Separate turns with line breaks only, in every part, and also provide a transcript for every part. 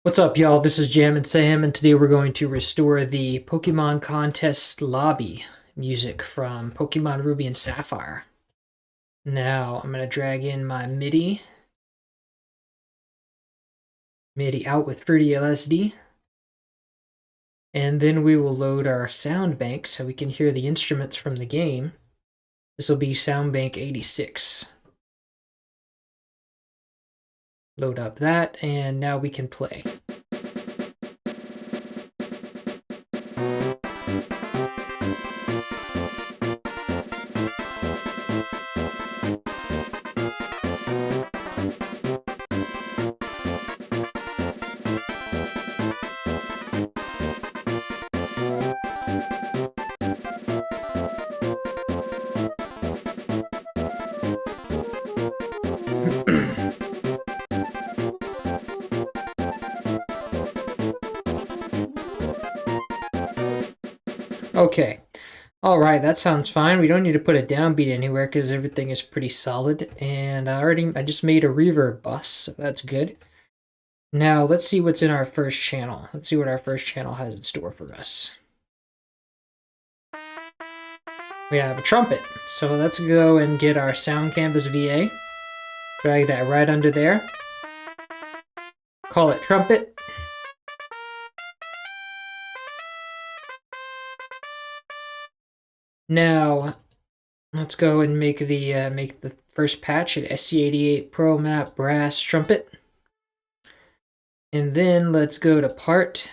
What's up, y'all? This is Jam and Sam, and today we're going to restore the Pokemon Contest Lobby music from Pokemon Ruby and Sapphire. Now, I'm going to drag in my MIDI out with Fruity LSD, and then we will load our sound bank so we can hear the instruments from the game. This will be Sound Bank 86. Load up that, and now we can play. Okay. Alright, that sounds fine. We don't need to put a downbeat anywhere because everything is pretty solid. And I just made a reverb bus, so that's good. Now, let's see what's in our first channel. Let's see what our first channel has in store for us. We have a trumpet. So let's go and get our Sound Canvas VA. Drag that right under there. Call it trumpet. Now, let's go and make the first patch at SC88 Pro Map Brass Trumpet. And then let's go to Part,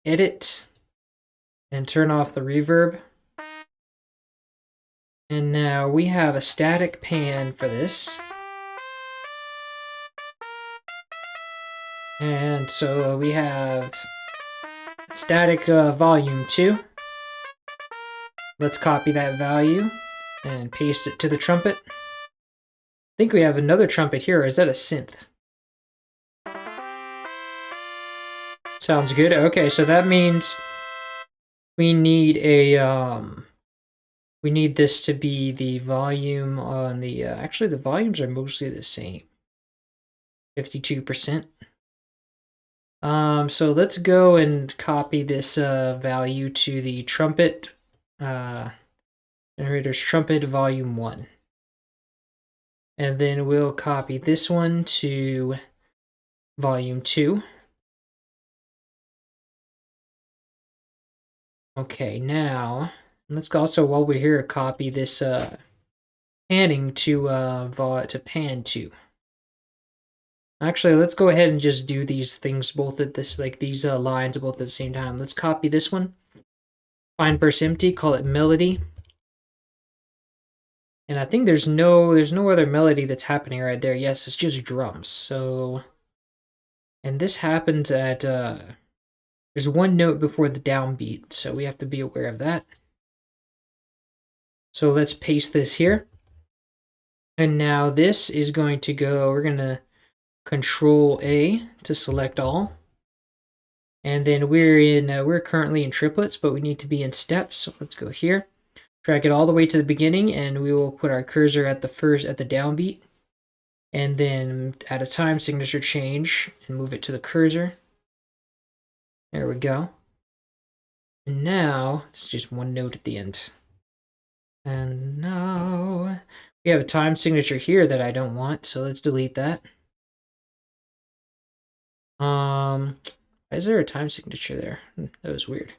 Edit, and turn off the reverb. And now we have a static pan for this. And so we have static volume 2. Let's copy that value and paste it to the trumpet. I think we have another trumpet here. Is that a synth? Sounds good. Okay, so that means we need we need this to be the volume on the actually the volumes are mostly the same. 52%. So let's go and copy this value to the trumpet generator's trumpet volume 1. And then we'll copy this one to volume 2. Okay, now let's also, while we're here, copy this panning to pan 2. Actually, let's go ahead and just do these things both at this, like these lines both at the same time. Let's copy this one. Find verse empty, call it melody. And I think there's no other melody that's happening right there. Yes, it's just drums. So, and this happens at there's one note before the downbeat, so we have to be aware of that. So let's paste this here. And now this is going to go, we're gonna Control A to select all. And then we're currently in triplets, but we need to be in steps. So let's go here, drag it all the way to the beginning, and we will put our cursor at the downbeat, and then add a time signature change and move it to the cursor. There we go. And now it's just one note at the end. And now we have a time signature here that I don't want, so let's delete that. Is there a time signature there? That was weird.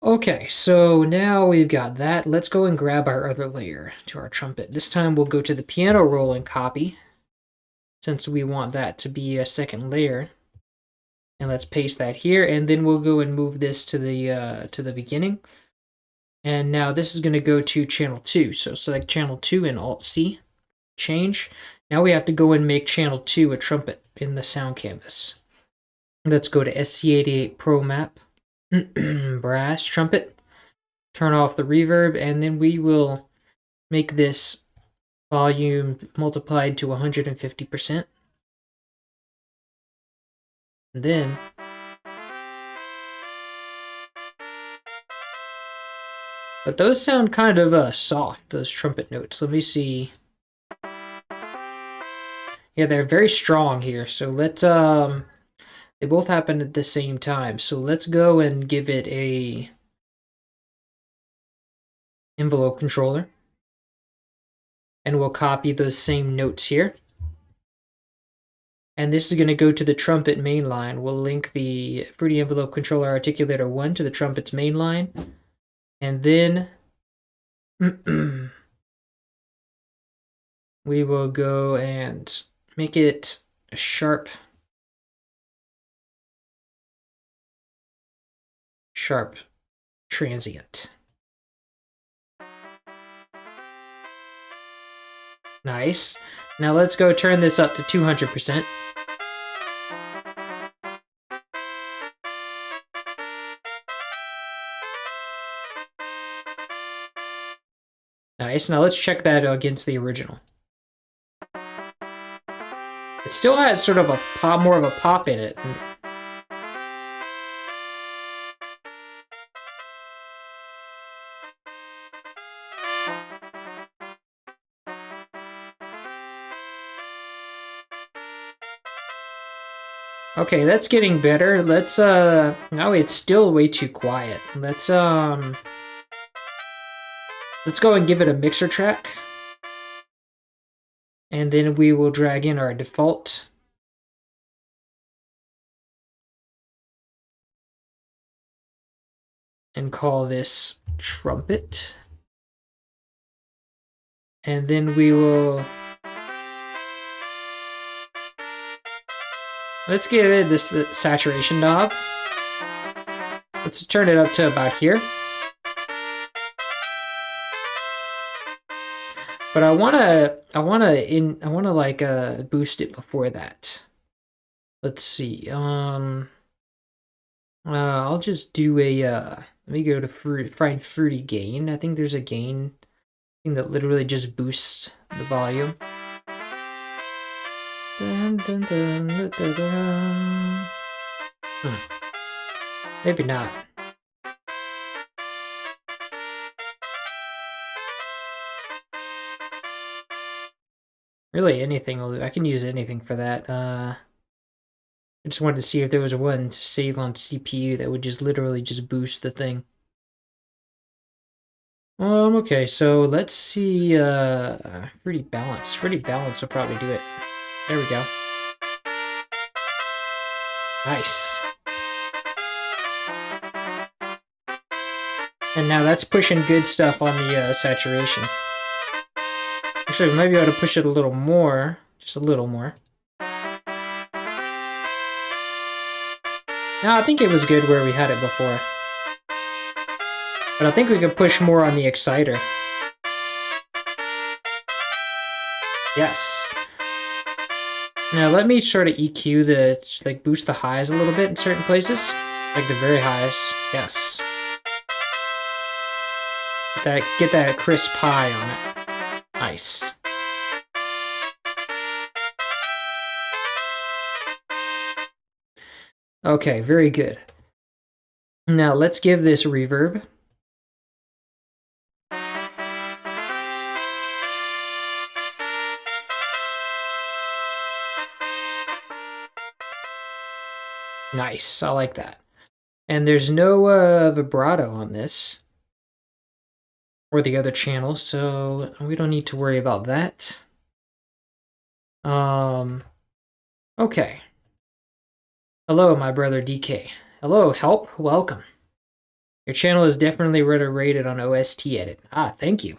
Okay, so now we've got that. Let's go and grab our other layer to our trumpet. This time we'll go to the piano roll and copy, since we want that to be a second layer. And let's paste that here, and then we'll go and move this to the beginning. And now this is going to go to channel 2. So select channel 2 and Alt-C, change. Now we have to go and make channel 2 a trumpet in the sound canvas. Let's go to SC88 Pro Map, Brass Trumpet, turn off the reverb, and then we will make this volume multiplied to 150%. And then but those sound kind of soft, those trumpet notes. Let me see. Yeah, they're very strong here. So let's They both happen at the same time. So let's go and give it a envelope controller. And we'll copy those same notes here. And this is going to go to the trumpet main line. We'll link the Fruity Envelope Controller Articulator 1 to the trumpet's main line. And then we will go and make it a sharp transient. Nice. Now let's go turn this up to 200%. Nice. Now let's check that against the original. It still has sort of a pop, more of a pop in it. Okay, that's getting better. Let's no, it's still way too quiet. Let's go and give it a mixer track. And then we will drag in our default. And call this trumpet. And then we will... Let's give it this saturation knob. Let's turn it up to about here. But I wanna like boost it before that. Let's see. I'll just do a let me go to find Fruity Gain. I think there's a gain thing that literally just boosts the volume. Dun, dun, dun, dun, dun, dun. Maybe not. Really, anything will do. I can use anything for that. I just wanted to see if there was one to save on CPU that would just literally just boost the thing. Okay, so let's see, Fruity Balance. Fruity Balance will probably do it. There we go. Nice. And now that's pushing good stuff on the saturation. Actually, we might be able to push it a little more. Just a little more. No, I think it was good where we had it before. But I think we could push more on the exciter. Yes. Now let me sort of EQ the, like boost the highs a little bit in certain places. Like the very highs. Yes. Get that crisp high on it. Nice. Okay, very good. Now let's give this reverb. Nice, I like that. And there's no vibrato on this. Or the other channel, so we don't need to worry about that. Okay. Hello, my brother DK. Hello, help, welcome. Your channel is definitely rated on OST edit. Ah, thank you.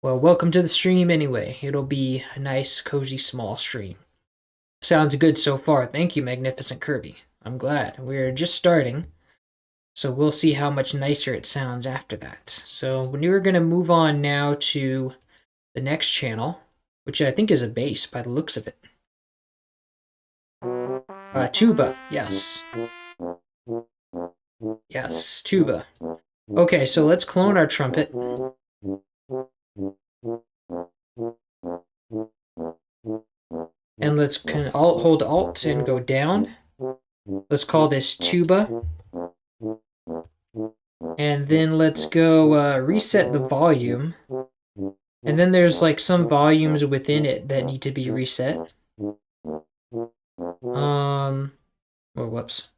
Well, welcome to the stream anyway. It'll be a nice, cozy, small stream. Sounds good so far. Thank you, Magnificent Kirby. I'm glad. We're just starting, so we'll see how much nicer it sounds after that. So we're going to move on now to the next channel, which I think is a bass by the looks of it. Tuba, yes. Yes, tuba. Okay, so let's clone our trumpet. And let's hold Alt and go down. Let's call this tuba. And then let's go reset the volume. And then there's like some volumes within it that need to be reset. Oh, whoops.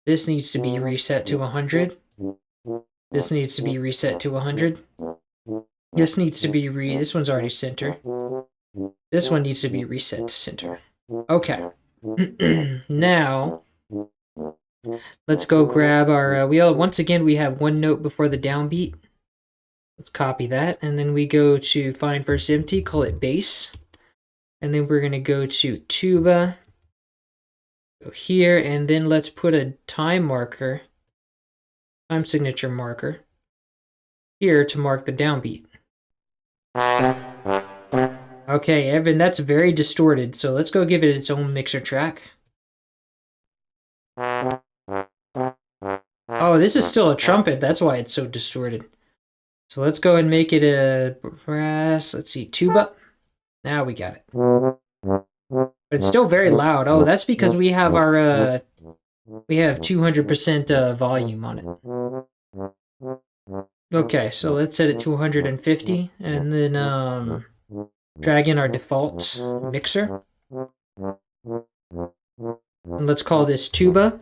This needs to be reset to 100. This needs to be reset to 100. This needs to be this one's already center. This one needs to be reset to center. Okay. Now, let's go grab our, once again, we have one note before the downbeat. Let's copy that, and then we go to find first empty, call it bass. And then we're gonna go to tuba, go here, and then let's put a time signature marker, here to mark the downbeat. Okay, Evan, that's very distorted, so let's go give it its own mixer track. Oh, this is still a trumpet, that's why it's so distorted. So let's go and make it a brass, let's see, tuba. Now we got it. But it's still very loud. Oh, that's because we have our, we have 200% volume on it. Okay, so let's set it to 150, and then, drag in our default mixer. And let's call this tuba.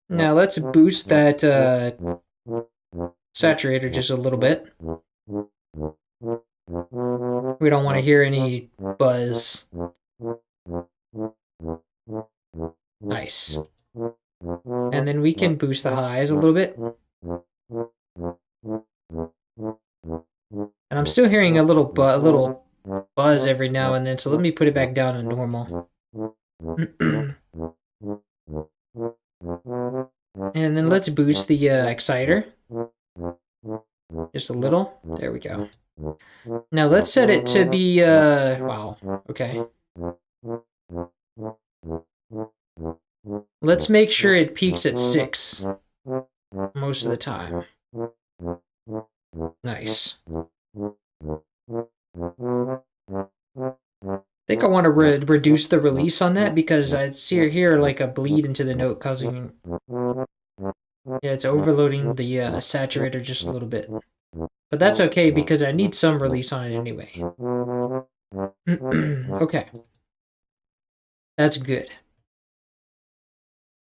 Now let's boost that saturator just a little bit. We don't want to hear any buzz. Nice. And then we can boost the highs a little bit. And I'm still hearing a little buzz every now and then, so let me put it back down to normal. And then let's boost the exciter. Just a little. There we go. Now let's set it to be, wow, okay. Let's make sure it peaks at 6 most of the time. Nice. I think I want to reduce the release on that because I see here like a bleed into the note causing... Yeah, it's overloading the saturator just a little bit. But that's okay because I need some release on it anyway. Okay. That's good.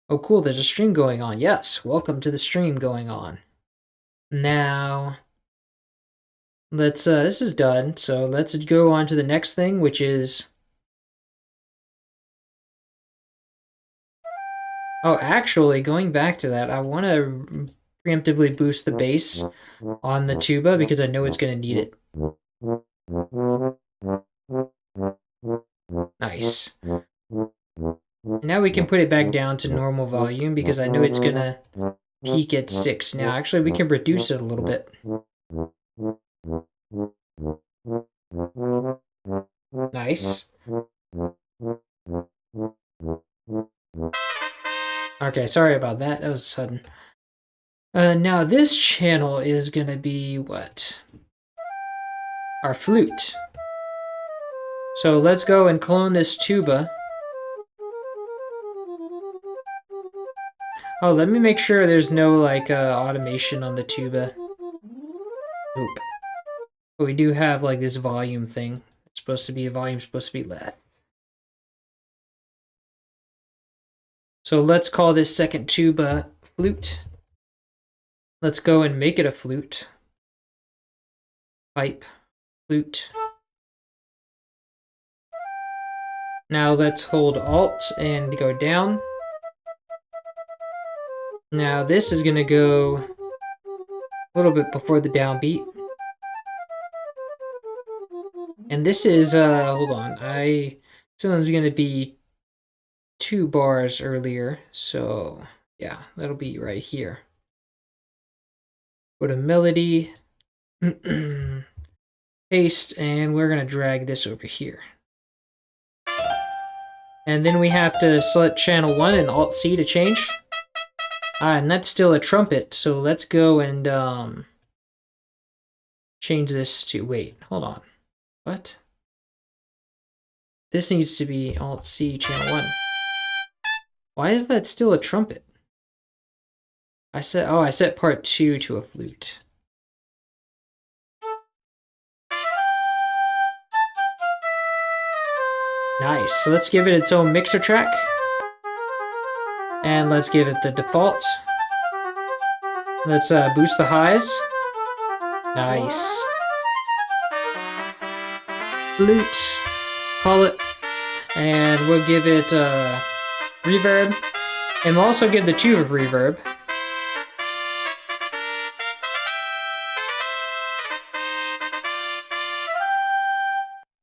Oh cool, there's a stream going on. Yes, welcome to the stream going on. Now, let's, this is done, so let's go on to the next thing, which is... Oh, actually, going back to that, I want to preemptively boost the bass on the tuba because I know it's going to need it. Nice. Now we can put it back down to normal volume because I know it's going to peak at 6. Now, actually, we can reduce it a little bit. Nice. Okay, sorry about that. That was sudden. Now this channel is gonna be what? Our flute. So let's go and clone this tuba. Oh, let me make sure there's no like automation on the tuba. Oop. But we do have like this volume thing. It's supposed to be a volume, supposed to be left. So let's call this second tuba flute. Let's go and make it a flute. Pipe, flute. Now let's hold Alt and go down. Now this is gonna go a little bit before the downbeat. And this is, hold on, this one's gonna be 2 bars earlier, so yeah, that'll be right here. Go to melody, paste, and we're gonna drag this over here. And then we have to select channel 1 and Alt-C to change. And that's still a trumpet, so let's go and change this to, wait, hold on. What? This needs to be Alt-C channel 1. Why is that still a trumpet? I set part 2 to a flute. Nice. So let's give it its own mixer track. And let's give it the default. Let's boost the highs. Nice. Flute. Call it. And we'll give it reverb. And we'll also give the tube reverb.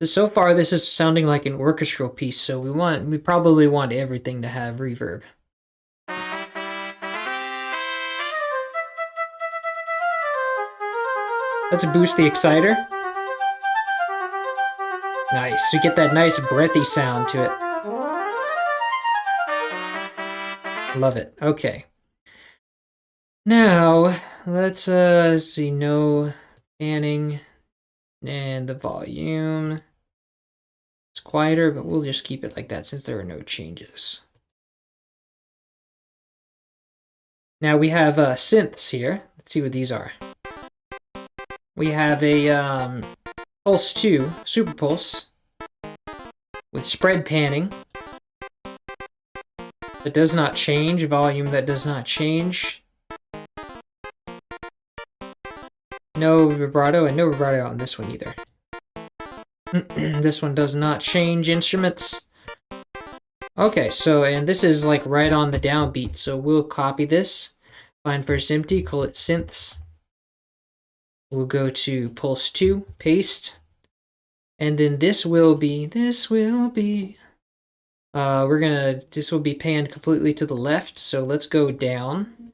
So far, this is sounding like an orchestral piece, so we probably want everything to have reverb. Let's boost the exciter. Nice, so get that nice breathy sound to it. Love it. Okay. Now, let's see, no panning, and the volume. It's quieter, but we'll just keep it like that since there are no changes. Now we have synths here. Let's see what these are. We have a Pulse 2, Super Pulse, with spread panning. That does not change. Volume that does not change. No vibrato, and no vibrato on this one either. This one does not change instruments. Okay, so, and this is like right on the downbeat, so we'll copy this. Find first empty, call it synths. We'll go to Pulse 2, paste. And then this will be, this will be panned completely to the left, so let's go down.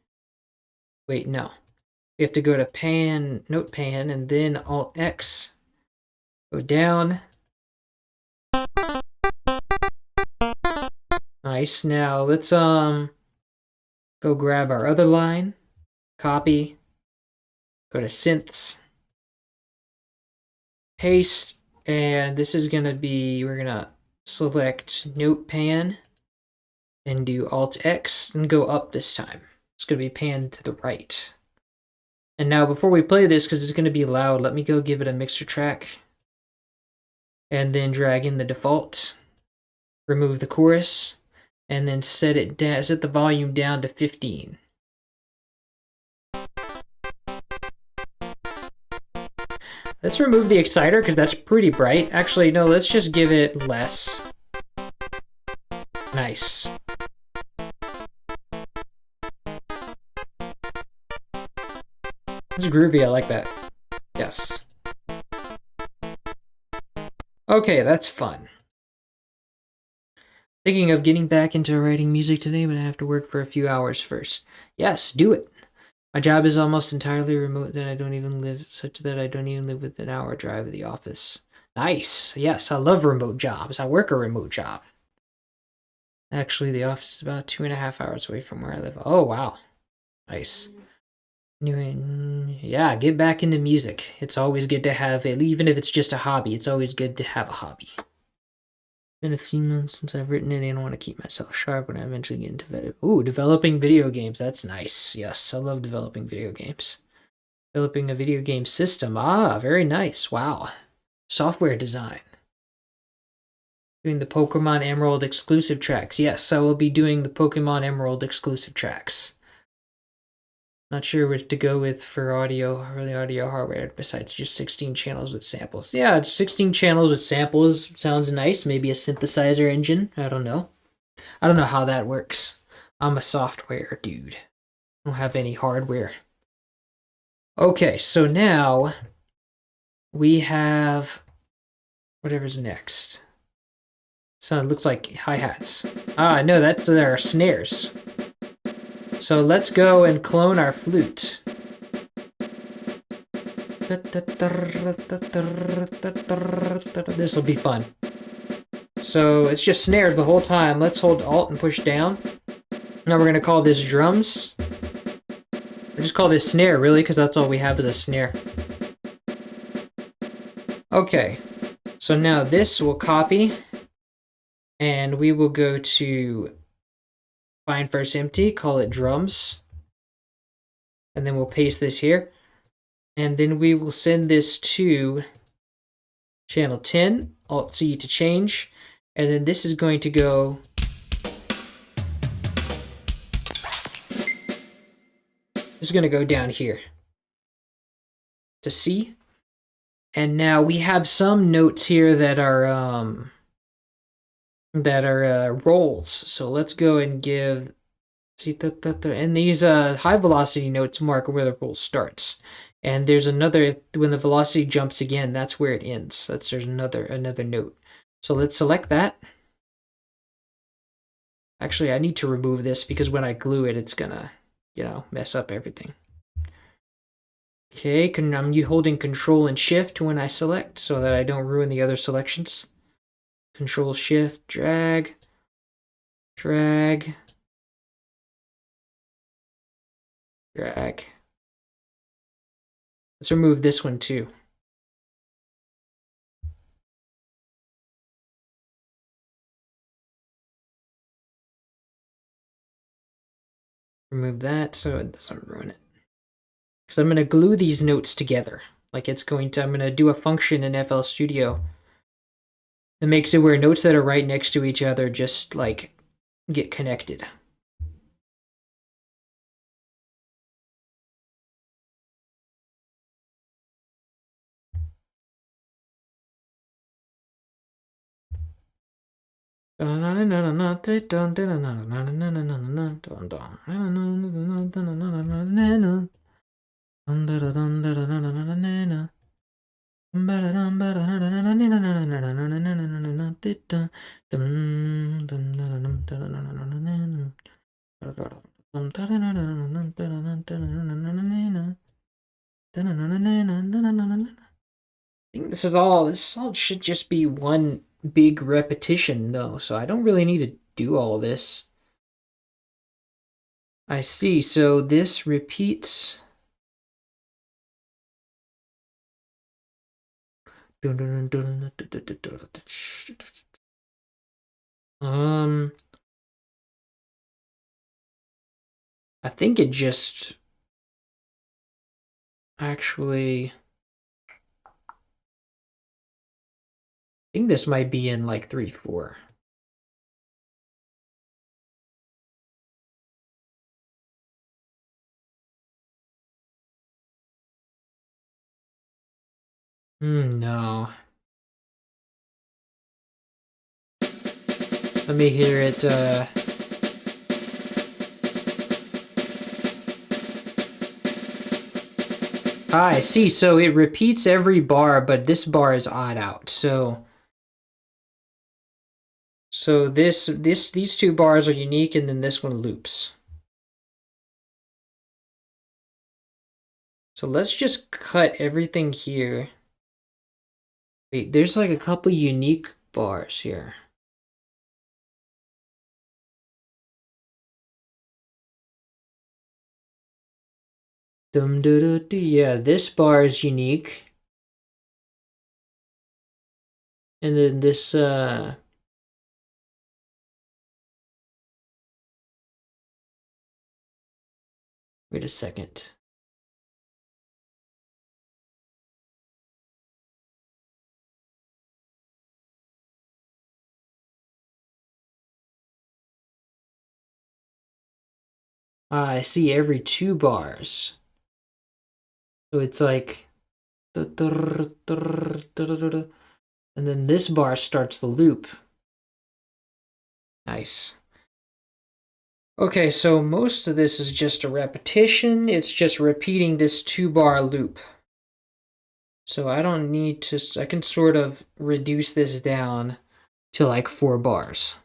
Wait, no. We have to go to pan, note pan, and then Alt X. Go down. Nice. Now let's go grab our other line. Copy. Go to synths. Paste. And this is gonna be, we're gonna select note pan and do Alt X and go up this time. It's gonna be panned to the right. And now before we play this, because it's gonna be loud, let me go give it a mixer track. And then drag in the default, remove the chorus, and then set the volume down to 15. Let's remove the exciter because that's pretty bright. Actually, no, let's just give it less. Nice. It's groovy, I like that. Yes. Okay, that's fun. Thinking of getting back into writing music today, but I have to work for a few hours first. Yes, do it. My job is almost entirely remote, such that I don't even live within an hour drive of the office. Nice. Yes, I love remote jobs. I work a remote job. Actually, the office is about 2.5 hours away from where I live. Oh, wow. Nice. Yeah, get back into music. It's always good to have even if it's just a hobby, it's always good to have a hobby. Been a few months since I've written it and I want to keep myself sharp when I eventually get into developing video games. That's nice. Yes, I love developing video games. Developing a video game system. Ah, very nice. Wow. Software design. Doing the Pokemon Emerald exclusive tracks. Yes, I will be doing the Pokemon Emerald exclusive tracks. Not sure which to go with for audio hardware besides just 16 channels with samples. Yeah, 16 channels with samples sounds nice. Maybe a synthesizer engine. I don't know. I don't know how that works. I'm a software dude. I don't have any hardware. Okay, so now we have whatever's next. So it looks like hi-hats. Ah, no, that's our snares. So let's go and clone our flute. This will be fun. So it's just snares the whole time. Let's hold Alt and push down. Now we're going to call this drums. Or just call this snare, really, because that's all we have is a snare. Okay. So now this will copy. And we will go to find first empty, call it drums. And then we'll paste this here. And then we will send this to channel 10, Alt-C to change. And then this is going to go. This is going to go down here to C. And now we have some notes here that are rolls. So let's go and give. See, and these high velocity notes mark where the roll starts. And there's another, when the velocity jumps again, that's where it ends. There's another note. So let's select that. Actually, I need to remove this because when I glue it, it's gonna, mess up everything. Okay, I'm holding Control and Shift when I select so that I don't ruin the other selections. Control Shift, drag, drag, drag. Let's remove this one too. Remove that so it doesn't ruin it. Because I'm going to glue these notes together. Like I'm going to do a function in FL Studio that makes it where notes that are right next to each other just like get connected. I think this all should just be one big repetition though, so I don't really need to do all this. I see, so this repeats. I think it just actually, I think this might be in like 3/4. No. Let me hear it. I see. So it repeats every bar, but this bar is odd out. So these two bars are unique, and then this one loops. So let's just cut everything here. Wait, there's like a couple unique bars here. Yeah, this bar is unique. And then this wait a second. I see every 2 bars. So it's like and then this bar starts the loop. Nice. Okay, so most of this is just a repetition. It's just repeating this 2-bar loop. So I don't need to, I can sort of reduce this down to like 4 bars.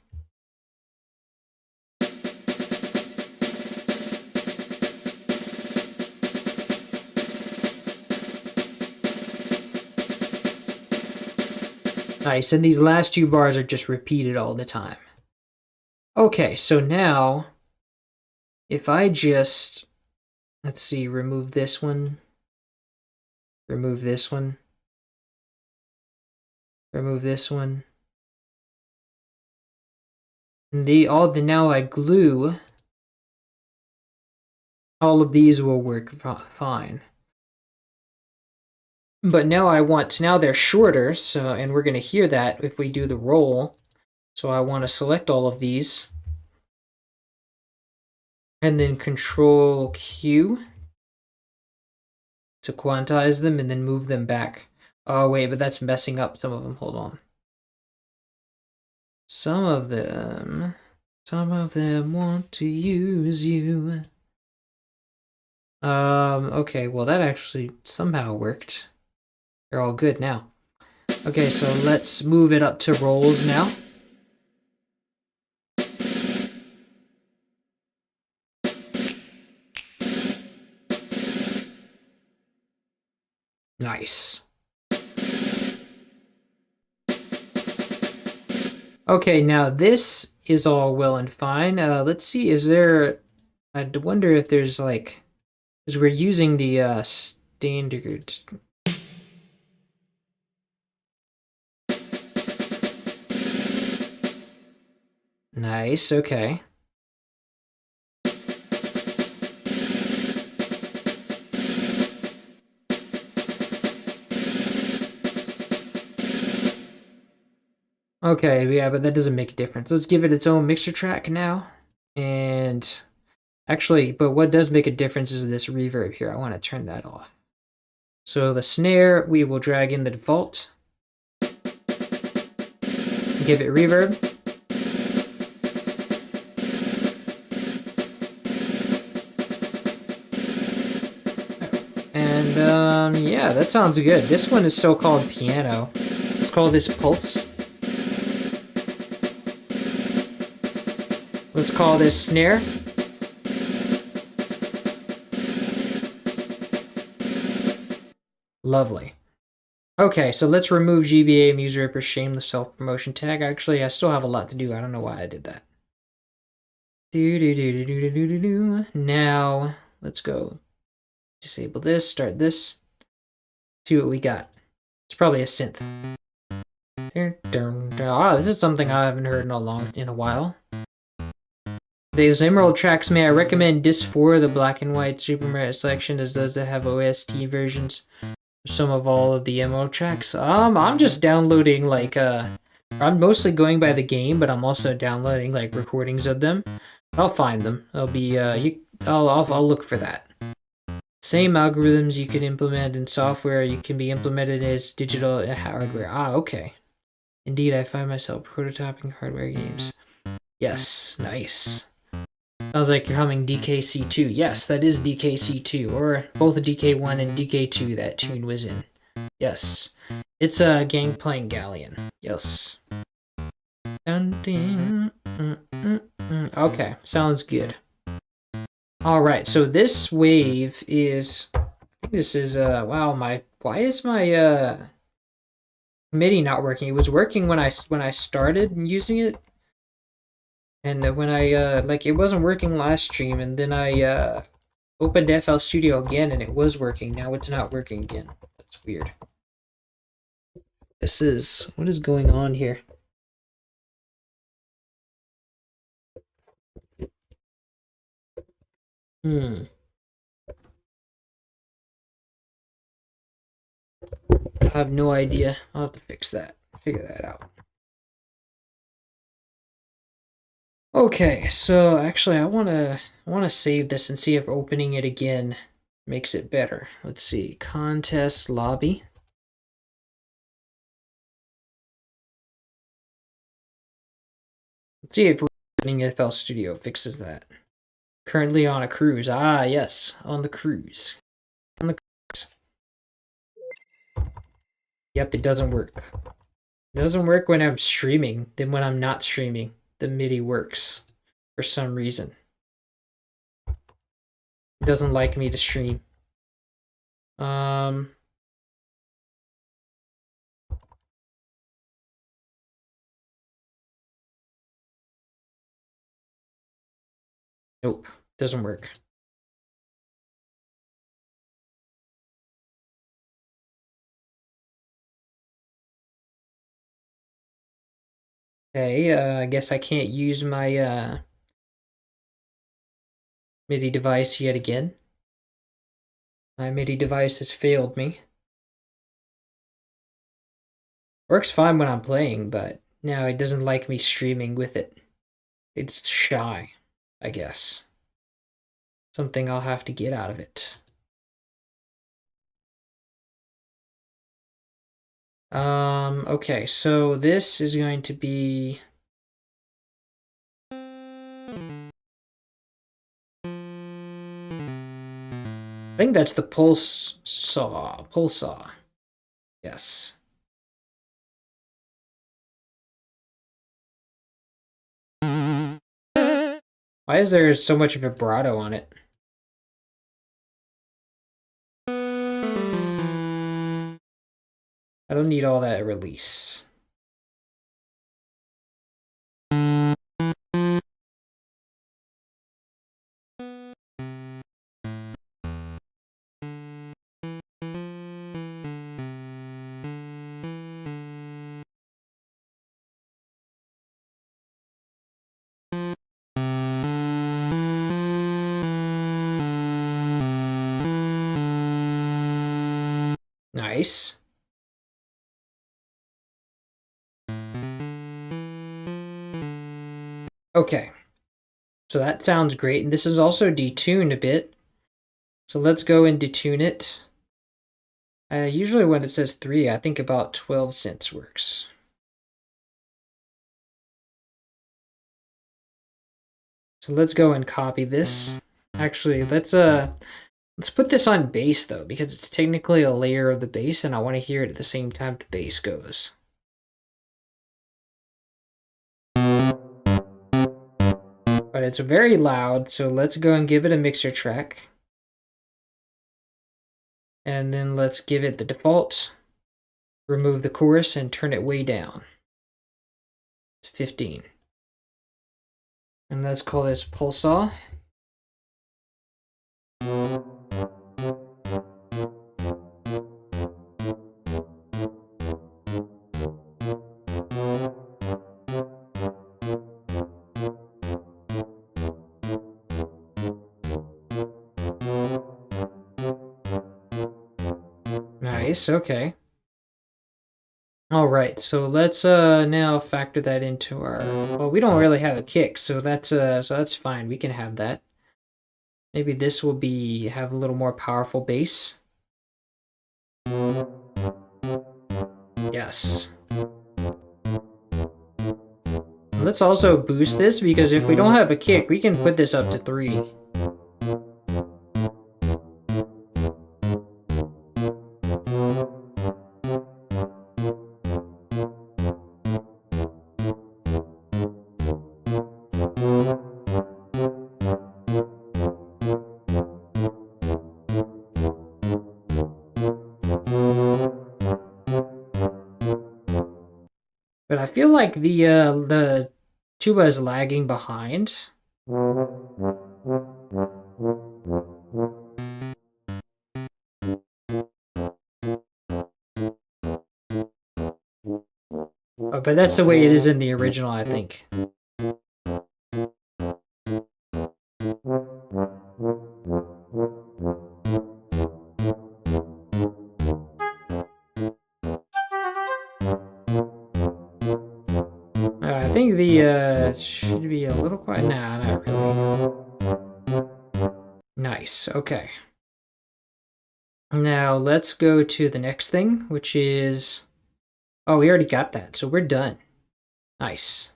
Nice, and these last 2 bars are just repeated all the time. Okay, so now, if I just, let's see, remove this one, remove this one, remove this one, and now I glue, all of these will work fine. But now now they're shorter, so, and we're going to hear that if we do the roll. So I want to select all of these and then Control Q to quantize them and then move them back. Oh wait, but that's messing up some of them. Hold on. Some of them want to use you. Okay, well that actually somehow worked. They're all good now. Okay, so let's move it up to rolls now. Nice. Okay, now this is all well and fine. Let's see, is there... I wonder if there's like... Because we're using the standard... Nice, okay. Okay, yeah, but that doesn't make a difference. Let's give it its own mixer track now. And actually, but what does make a difference is this reverb here. I want to turn that off. So the snare, we will drag in the default. Give it reverb. And yeah, that sounds good. This one is still called piano. Let's call this pulse. Let's call this snare. Lovely. Okay, so let's remove GBA Muse Ripper Shameless Self-Promotion tag. Actually, I still have a lot to do. I don't know why I did that. Now, let's go disable this, start this. See what we got. It's probably a synth. Oh, this is something I haven't heard in a while. These Emerald tracks, may I recommend Disc 4, the black and white Super Mario selection, as those that have OST versions. Some of all of the Emerald tracks. I'm just downloading like I'm mostly going by the game, but I'm also downloading like recordings of them. I'll find them. I'll be I'll look for that. Same algorithms you can implement in software, you can be implemented as digital hardware. Ah, okay. Indeed, I find myself prototyping hardware games. Yes, nice. Sounds like you're humming DKC2. Yes, that is DKC2, or both DK1 and DK2 that tune was in. Yes. It's a Gangplank Galleon. Yes. Okay, sounds good. Alright, so this wave is... I think this is, wow, why is my, MIDI not working? It was working when I started using it. And then when I, like, it wasn't working last stream, and then I, opened FL Studio again, and it was working. Now it's not working again. That's weird. What is going on here? I have no idea. I'll have to fix that. Figure that out. Okay, so actually I wanna save this and see if opening it again makes it better. Let's see. Contest lobby. Let's see if opening FL Studio fixes that. Currently on a cruise. Ah, yes, on the cruise. On the cruise. Yep, it doesn't work. It doesn't work when I'm streaming. Then when I'm not streaming, the MIDI works for some reason. It doesn't like me to stream. Nope, doesn't work. Okay, I guess I can't use my MIDI device yet again. My MIDI device has failed me. Works fine when I'm playing, but Now it doesn't like me streaming with it. It's shy, I guess. Something I'll have to get out of it. Okay, so this is going to be... I think that's the pulse saw. Yes. Why is there so much vibrato on it? I don't need all that release. Nice. Okay. So that sounds great. And this is also detuned a bit. So let's go and detune it. Usually when it says 3, I think about 12 cents works. So let's go and copy this. Actually, let's put this on bass though, because it's technically a layer of the bass and I want to hear it at the same time the bass goes. But it's very loud, so let's go and give it a mixer track. And then let's give it the default. Remove the chorus and turn it way down to 15. And let's call this Pulsar. Nice, okay. All right, so let's now factor that into our... Well, we don't really have a kick, so that's fine. We can have that. Maybe this will have a little more powerful bass. Yes. Let's also boost this, because if we don't have a kick, we can put this up to 3. But I feel like the tuba is lagging behind. Oh, but that's the way it is in the original, I think. I think the should be a little quiet. Nah, not really. Nice, okay. Now let's go to the next thing, which is... Oh, we already got that, so we're done. Nice.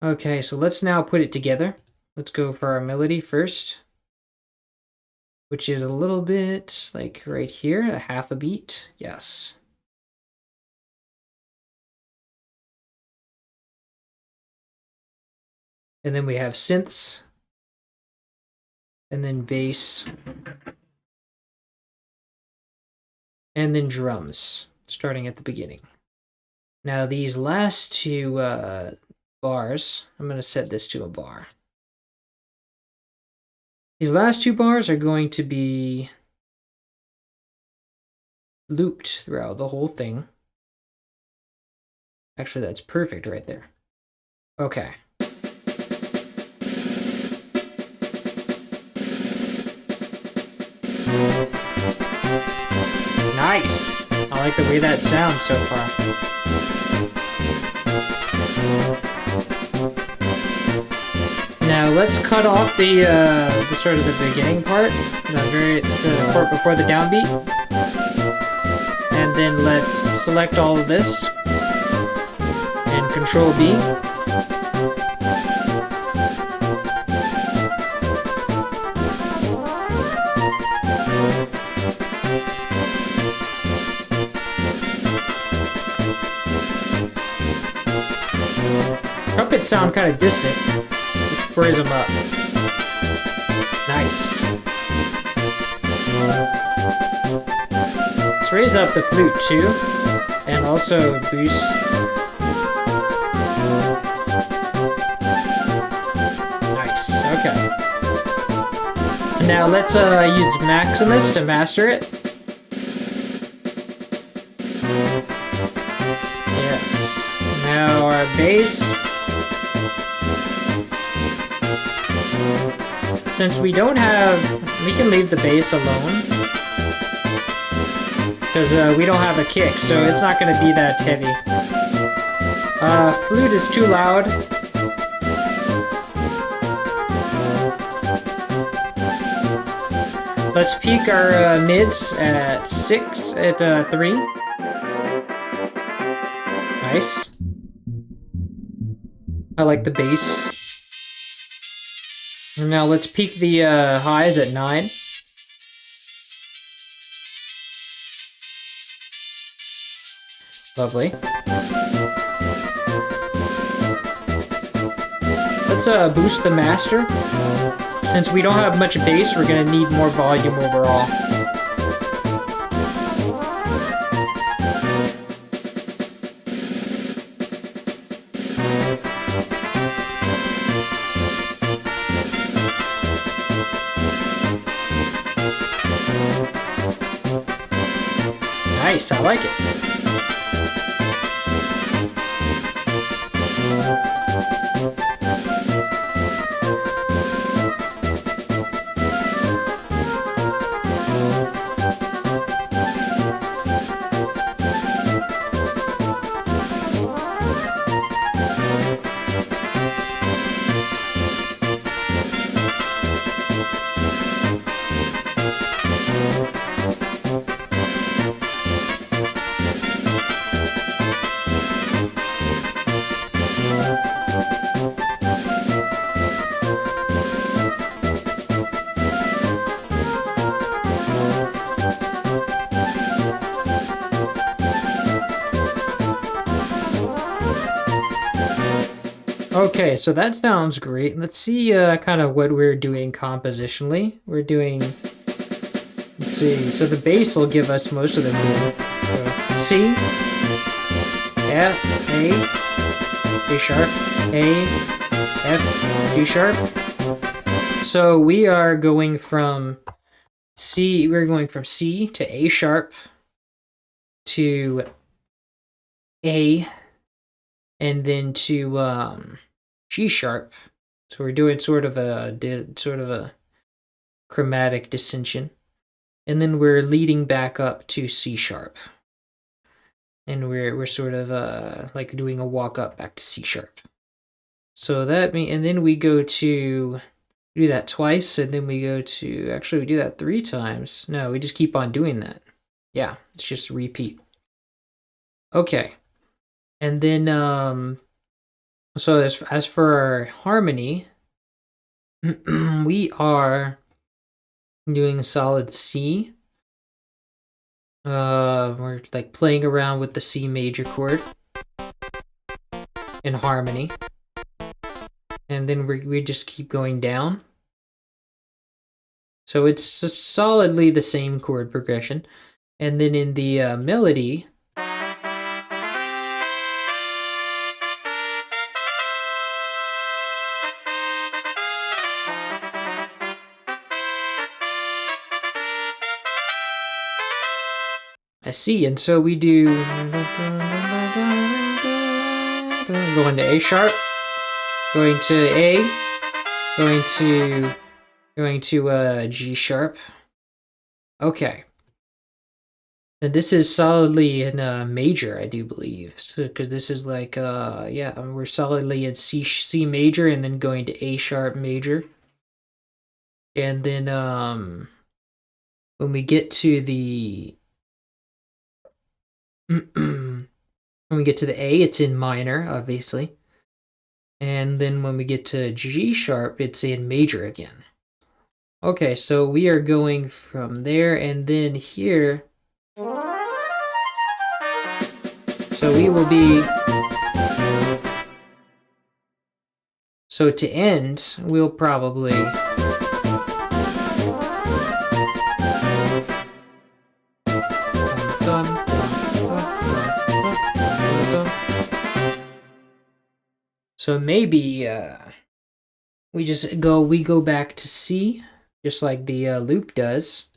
Okay, so let's now put it together. Let's go for our melody first, which is a little bit like right here, a half a beat. Yes. And then we have synths, and then bass, and then drums, starting at the beginning. Now these last two bars, I'm going to set this to a bar. These last 2 bars are going to be looped throughout the whole thing. Actually, that's perfect right there. Okay. Nice! I like the way that sounds so far. Now let's cut off the sort of the beginning part, the part before the downbeat, and then let's select all of this and Control B. Trumpets sound kind of distant. Let's raise them up. Nice. Let's raise up the flute too, and also boost. Nice. Okay. Now let's use Maximus to master it. Yes. Now our bass. Since we don't have, we can leave the bass alone because we don't have a kick, so it's not going to be that heavy. Flute is too loud. Let's peak our mids at 6, at 3. Nice. I like the bass. Now let's peak the highs at 9. Lovely. Let's boost the master. Since we don't have much bass, we're gonna need more volume overall. Nice, I like it. Okay, so that sounds great. Let's see kind of what we're doing compositionally. We're doing, let's see, so the bass will give us most of the movement. C, F, A sharp, A, F, G sharp. So we are going from C, we're going from C to A sharp to A, and then to G sharp. So we're doing sort of a chromatic dissension, and then we're leading back up to C sharp, and we're sort of like doing a walk up back to C sharp. So that and then we go to do that twice, and then we go to, actually we do that 3 times. No, we just keep on doing that. Yeah, it's just repeat. Okay. And then, so as for our harmony, we are doing a solid C. We're like playing around with the C major chord in harmony. And then we just keep going down. So it's solidly the same chord progression. And then in the melody, I see, and so we do going to A sharp, going to A, going to G sharp. Okay. And this is solidly in major, I do believe, because this is like yeah, we're solidly in C major and then going to A sharp major, and then when we get to the when we get to the A, it's in minor, obviously, and then when we get to G sharp, it's in major again. Okay, so we are going from there, and then here. So we will be. So to end, we'll probably. So maybe we go back to C, just like the loop does.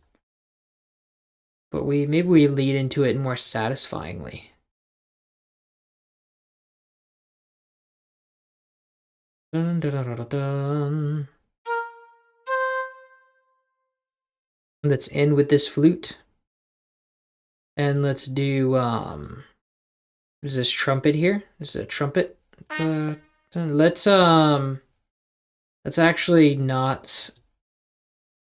But maybe we lead into it more satisfyingly. Dun, dun, dun, dun, dun. Let's end with this flute. And let's do is this trumpet here? This is a trumpet. Let's actually not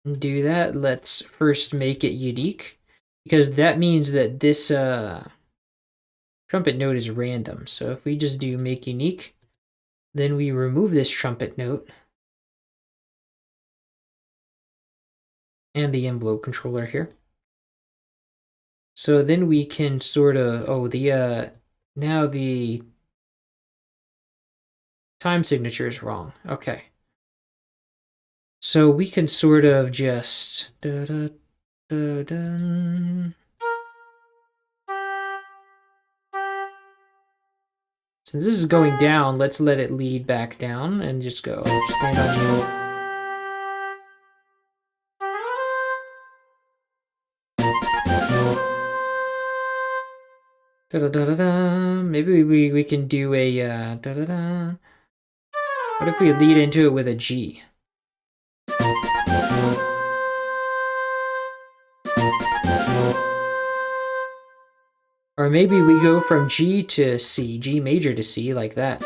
do that. Let's first make it unique, because that means that this trumpet note is random. So if we just do make unique, then we remove this trumpet note and the envelope controller here. So then we can sort of, now the time signature is wrong. Okay. So we can sort of just since this is going down, let's let it lead back down and just go stand on you. Maybe we can do a What if we lead into it with a G? Or maybe we go from G to C, G major to C, like that.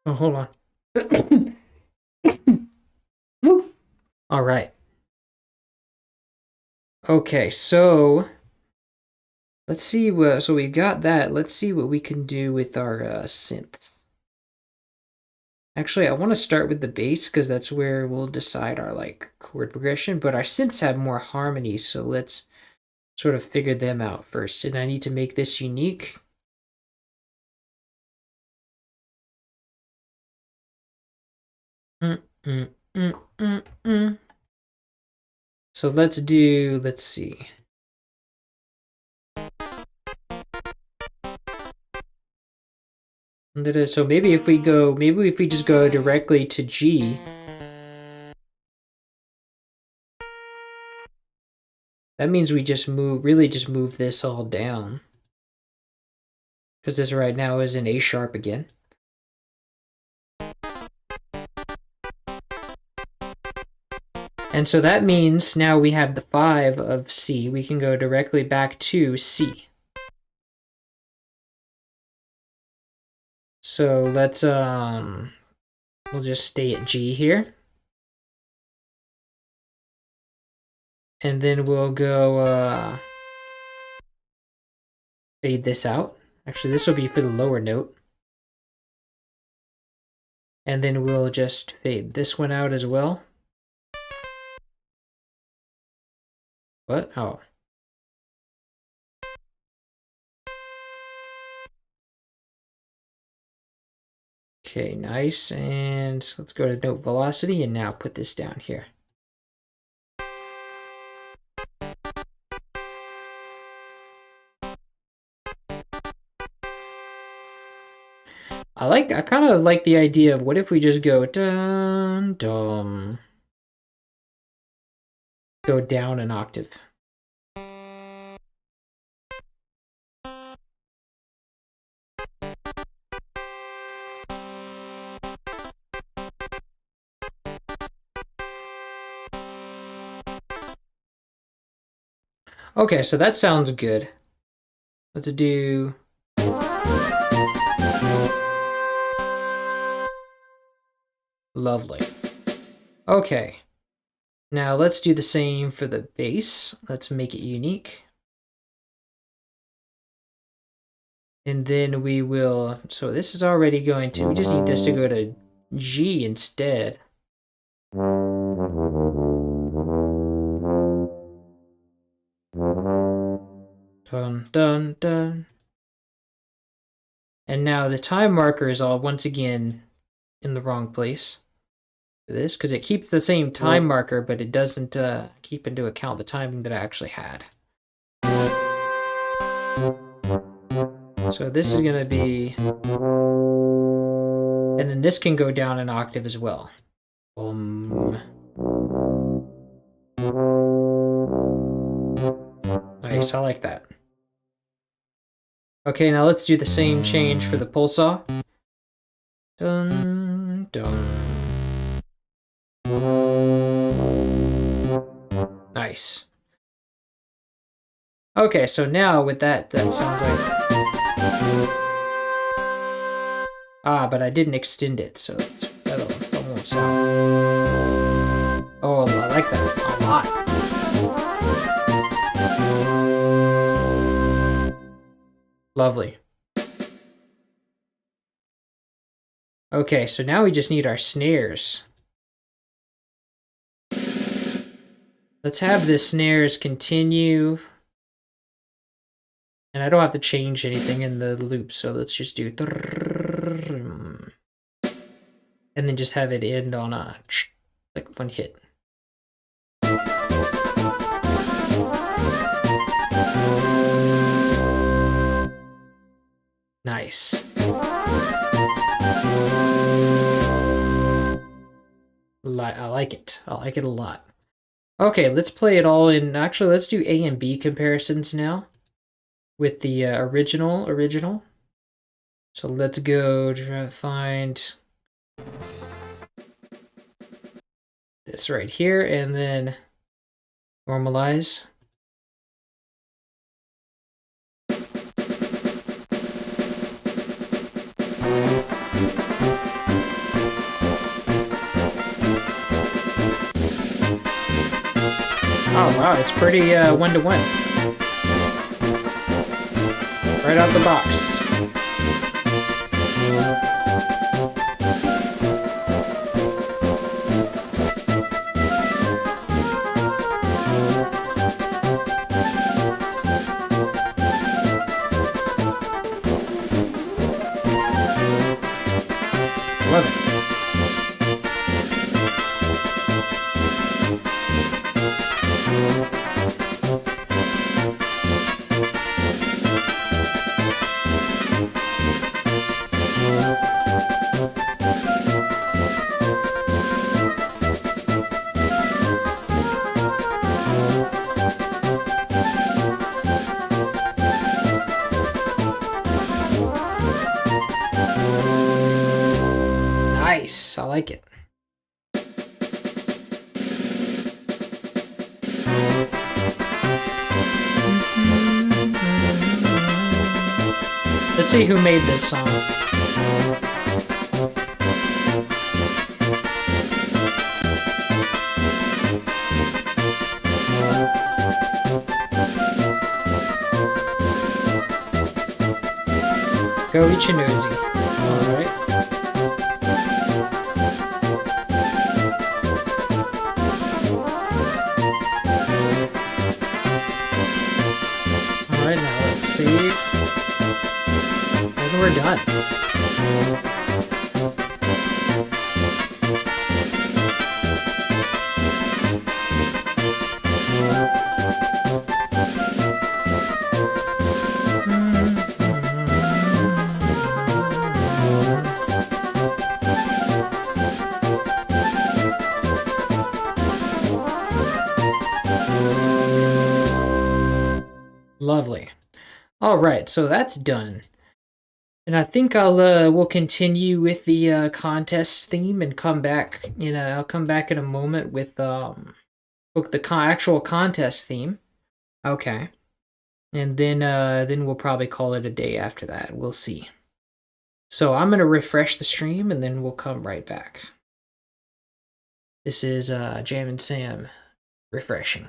Oh, hold on. All right. Okay, so let's see what. So we got that. Let's see what we can do with our synths. Actually, I want to start with the bass because that's where we'll decide our like chord progression. But our synths have more harmony, so let's sort of figure them out first. And I need to make this unique. So let's see. So maybe if we just go directly to G, that means we just move this all down. Because this right now is in A sharp again. And so that means now we have the 5 of C. We can go directly back to C. So let's we'll just stay at G here. And then we'll go fade this out. Actually, this will be for the lower note. And then we'll just fade this one out as well. What? Oh. Okay, nice. And let's go to note velocity and now put this down here. I kind of like the idea of what if we just go dun dum, go down an octave. Okay, so that sounds good. Let's do... Lovely. Okay. Now let's do the same for the bass. Let's make it unique. And then we will... So this is already going to... We just need this to go to G instead. Dun, dun, dun. And now the time marker is all once again in the wrong place for this, because it keeps the same time marker, but it doesn't keep into account the timing that I actually had. So this is going to be... And then this can go down an octave as well. Nice, I like that. Okay, now let's do the same change for the pulsar. Dun, dun. Nice. Okay, so now with that sounds like... Ah, but I didn't extend it, so that won't sound... Oh, I like that a lot. Lovely. Okay, so now we just need our snares. Let's have the snares continue. And I don't have to change anything in the loop, so let's just do... And then just have it end on a... like one hit. Nice. I like it. I like it a lot. Okay, let's play it all in... Actually, let's do A and B comparisons now with the original. So let's go try to find this right here and then normalize. Oh wow, it's pretty one-to-one. Right out the box. Love it. Nice, I like it. Let's see who made this song. Go Ichinozi. Alright. Alright, now let's save. And we're done. Lovely. All right, so that's done. And I think we'll continue with the contest theme and come back. I'll come back in a moment with the actual contest theme. Okay. And then we'll probably call it a day after that. We'll see. So I'm gonna refresh the stream and then we'll come right back. This is Jam and Sam refreshing.